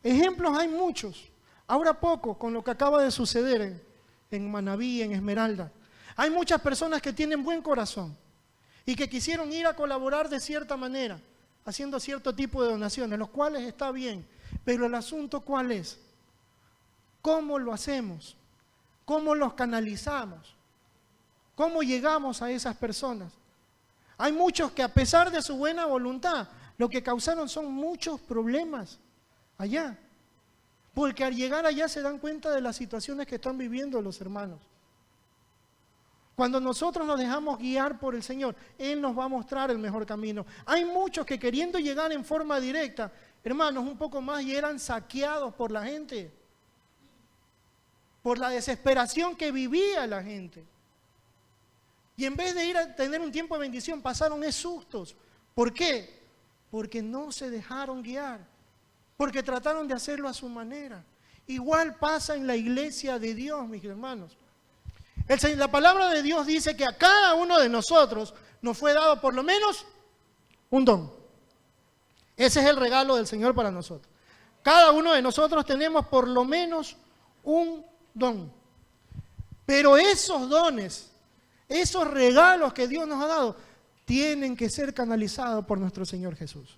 Ejemplos hay muchos. Ahora poco, con lo que acaba de suceder en Manabí, en Esmeralda. Hay muchas personas que tienen buen corazón y que quisieron ir a colaborar de cierta manera, haciendo cierto tipo de donaciones, los cuales está bien. Pero el asunto, ¿cuál es? ¿Cómo lo hacemos? ¿Cómo los canalizamos? ¿Cómo llegamos a esas personas? Hay muchos que a pesar de su buena voluntad, lo que causaron son muchos problemas allá. Porque al llegar allá se dan cuenta de las situaciones que están viviendo los hermanos. Cuando nosotros nos dejamos guiar por el Señor, Él nos va a mostrar el mejor camino. Hay muchos que queriendo llegar en forma directa, hermanos, un poco más, y eran saqueados por la gente. Por la desesperación que vivía la gente. Y en vez de ir a tener un tiempo de bendición, pasaron sustos. ¿Por qué? Porque no se dejaron guiar. Porque trataron de hacerlo a su manera. Igual pasa en la iglesia de Dios, mis hermanos. La palabra de Dios dice que a cada uno de nosotros nos fue dado por lo menos un don. Ese es el regalo del Señor para nosotros. Cada uno de nosotros tenemos por lo menos un don. Pero esos dones, esos regalos que Dios nos ha dado, tienen que ser canalizados por nuestro Señor Jesús.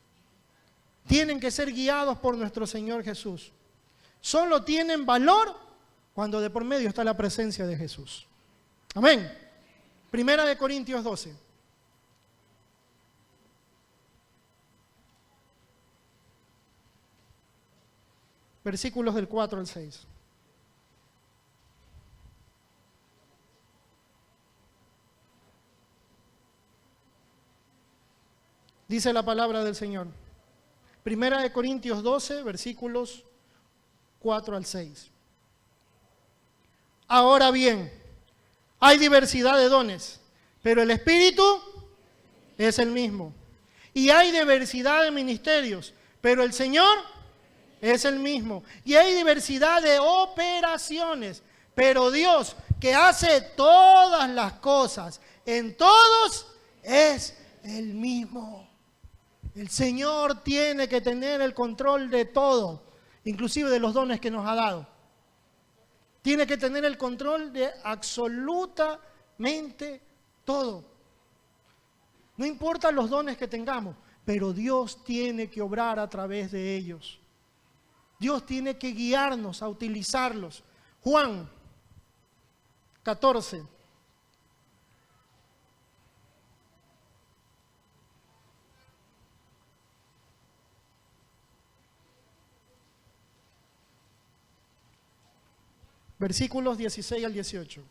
Tienen que ser guiados por nuestro Señor Jesús. Solo tienen valor cuando de por medio está la presencia de Jesús. Amén. Primera de Corintios 12. Versículos del 4 al 6. Dice la palabra del Señor. Primera de Corintios 12, versículos 4 al 6. Ahora bien, hay diversidad de dones, pero el Espíritu es el mismo. Y hay diversidad de ministerios, pero el Señor es el mismo. Y hay diversidad de operaciones, pero Dios, que hace todas las cosas en todos, es el mismo. El Señor tiene que tener el control de todo, inclusive de los dones que nos ha dado. Tiene que tener el control de absolutamente todo. No importa los dones que tengamos, pero Dios tiene que obrar a través de ellos. Dios tiene que guiarnos a utilizarlos. Juan 14. Versículos 16 al 18.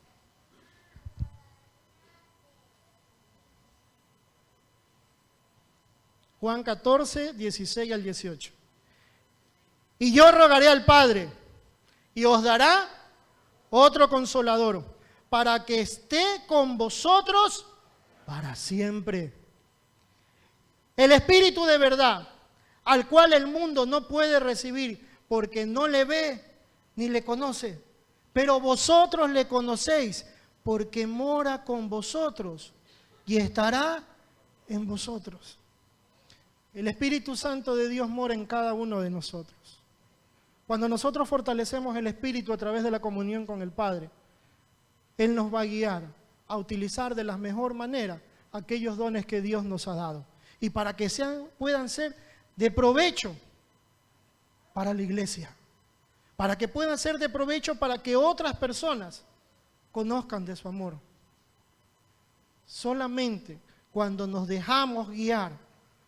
Juan 14, 16 al 18. Y yo rogaré al Padre, y os dará otro consolador, para que esté con vosotros para siempre. El Espíritu de verdad, al cual el mundo no puede recibir, porque no le ve ni le conoce. Pero vosotros le conocéis, porque mora con vosotros y estará en vosotros. El Espíritu Santo de Dios mora en cada uno de nosotros. Cuando nosotros fortalecemos el Espíritu a través de la comunión con el Padre, Él nos va a guiar a utilizar de la mejor manera aquellos dones que Dios nos ha dado. Y para que puedan ser de provecho para la iglesia. Para que puedan ser de provecho para que otras personas conozcan de su amor. Solamente cuando nos dejamos guiar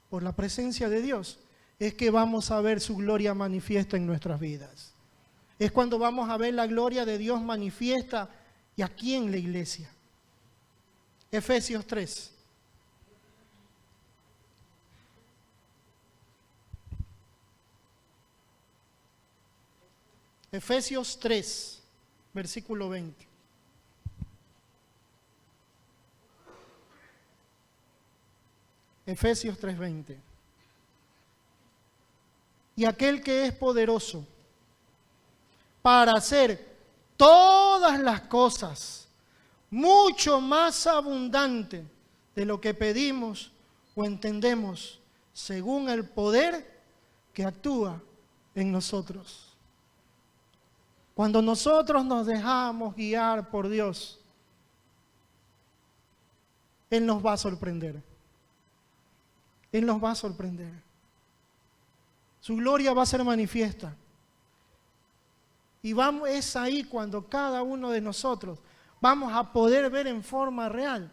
por la presencia de Dios es que vamos a ver su gloria manifiesta en nuestras vidas. Es cuando vamos a ver la gloria de Dios manifiesta y aquí en la iglesia. Efesios 3. Efesios 3, versículo 20. Efesios 3:20. Y aquel que es poderoso para hacer todas las cosas mucho más abundante de lo que pedimos o entendemos, según el poder que actúa en nosotros. Cuando nosotros nos dejamos guiar por Dios, Él nos va a sorprender. Él nos va a sorprender. Su gloria va a ser manifiesta. Y es ahí cuando cada uno de nosotros vamos a poder ver en forma real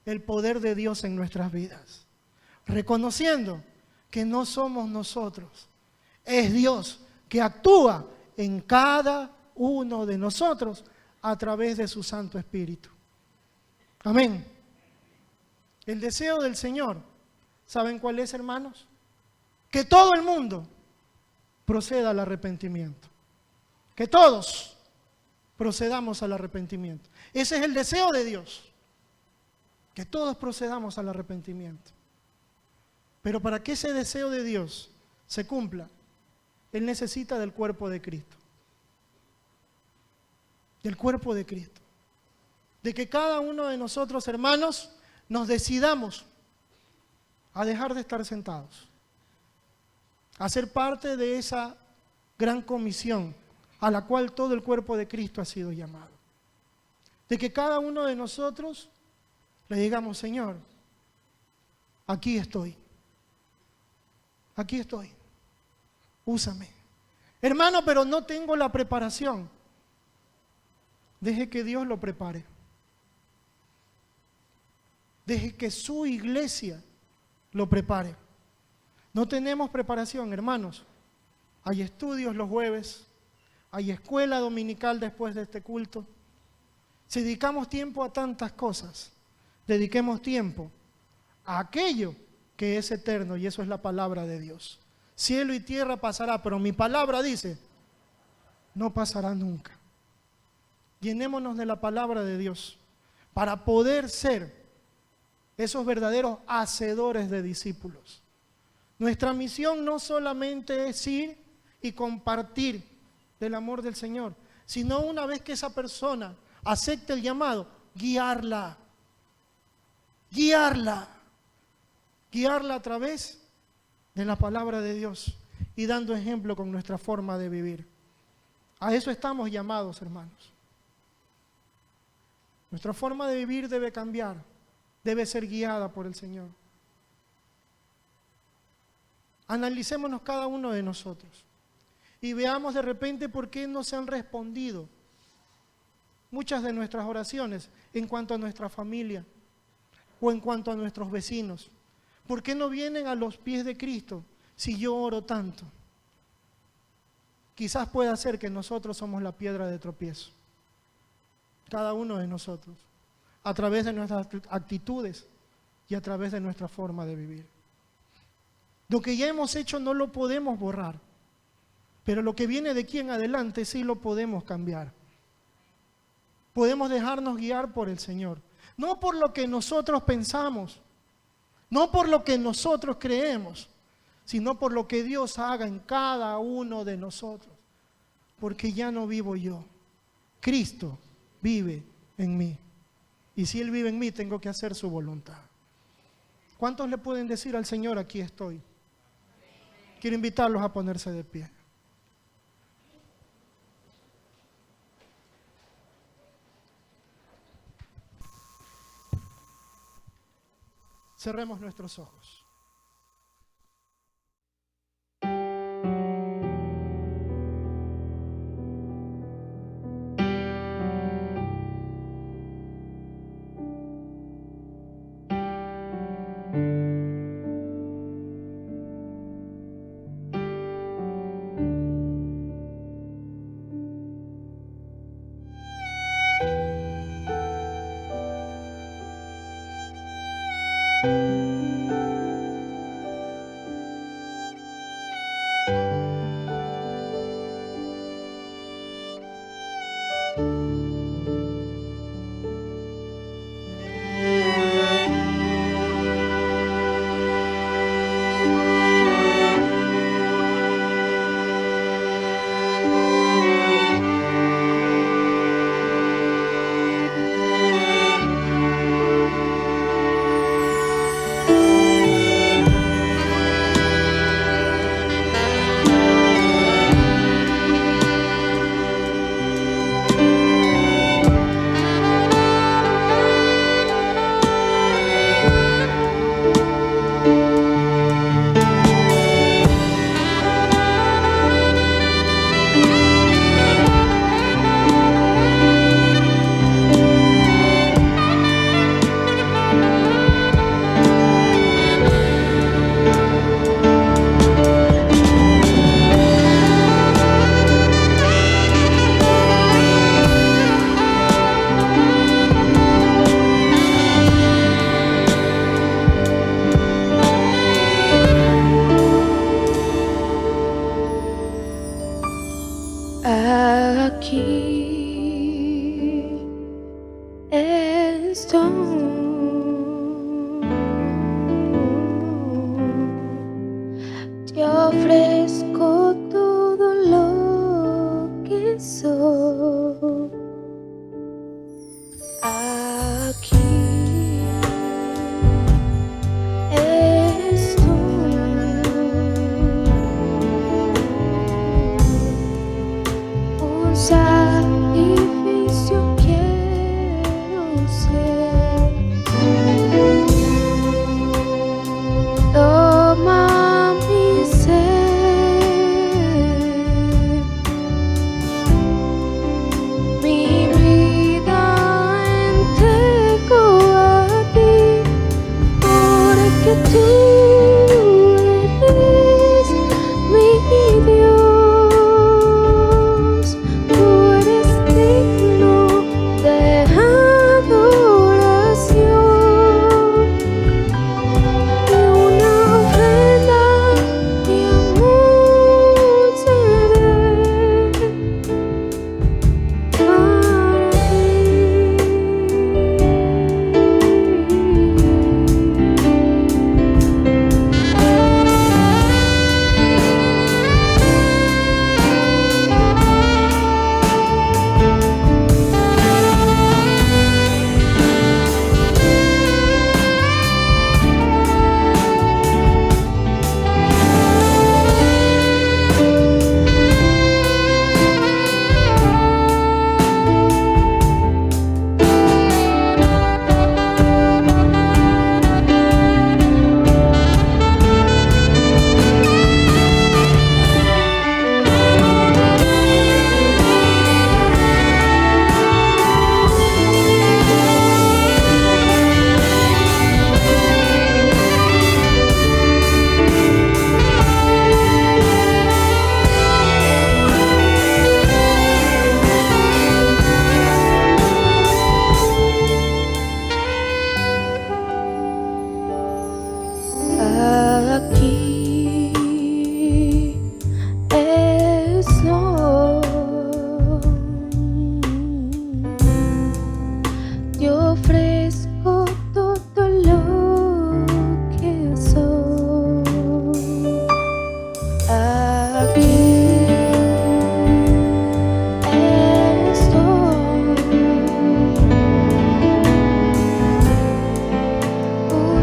el poder de Dios en nuestras vidas. Reconociendo que no somos nosotros, es Dios que actúa en cada uno de nosotros a través de su Santo Espíritu. Amén. El deseo del Señor, ¿saben cuál es, hermanos? Que todo el mundo proceda al arrepentimiento. Que todos procedamos al arrepentimiento. Ese es el deseo de Dios. Que todos procedamos al arrepentimiento. Pero para que ese deseo de Dios se cumpla, Él necesita del cuerpo de Cristo. Del cuerpo de Cristo. De que cada uno de nosotros, hermanos, nos decidamos a dejar de estar sentados. A ser parte de esa gran comisión a la cual todo el cuerpo de Cristo ha sido llamado. De que cada uno de nosotros le digamos, Señor, aquí estoy. Aquí estoy. Úsame. Hermano, pero no tengo la preparación. Deje que Dios lo prepare. Deje que su iglesia lo prepare. No tenemos preparación, hermanos. Hay estudios los jueves, hay escuela dominical después de este culto. Si dedicamos tiempo a tantas cosas, dediquemos tiempo a aquello que es eterno, y eso es la palabra de Dios. Cielo y tierra pasará, pero mi palabra dice, no pasará nunca. Llenémonos de la palabra de Dios para poder ser esos verdaderos hacedores de discípulos. Nuestra misión no solamente es ir y compartir del amor del Señor, sino una vez que esa persona acepte el llamado, guiarla a través de la palabra de Dios y dando ejemplo con nuestra forma de vivir. A eso estamos llamados, hermanos. Nuestra forma de vivir debe cambiar, debe ser guiada por el Señor. Analicémonos cada uno de nosotros y veamos de repente por qué no se han respondido muchas de nuestras oraciones en cuanto a nuestra familia o en cuanto a nuestros vecinos. ¿Por qué no vienen a los pies de Cristo si yo oro tanto? Quizás pueda ser que nosotros somos la piedra de tropiezo. Cada uno de nosotros, a través de nuestras actitudes y a través de nuestra forma de vivir. Lo que ya hemos hecho no lo podemos borrar, pero lo que viene de aquí en adelante sí lo podemos cambiar. Podemos dejarnos guiar por el Señor, no por lo que nosotros pensamos, no por lo que nosotros creemos, sino por lo que Dios haga en cada uno de nosotros. Porque ya no vivo yo, Cristo vive en mí. Y si Él vive en mí, tengo que hacer su voluntad. ¿Cuántos le pueden decir al Señor, aquí estoy? Quiero invitarlos a ponerse de pie. Cerremos nuestros ojos.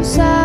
usar.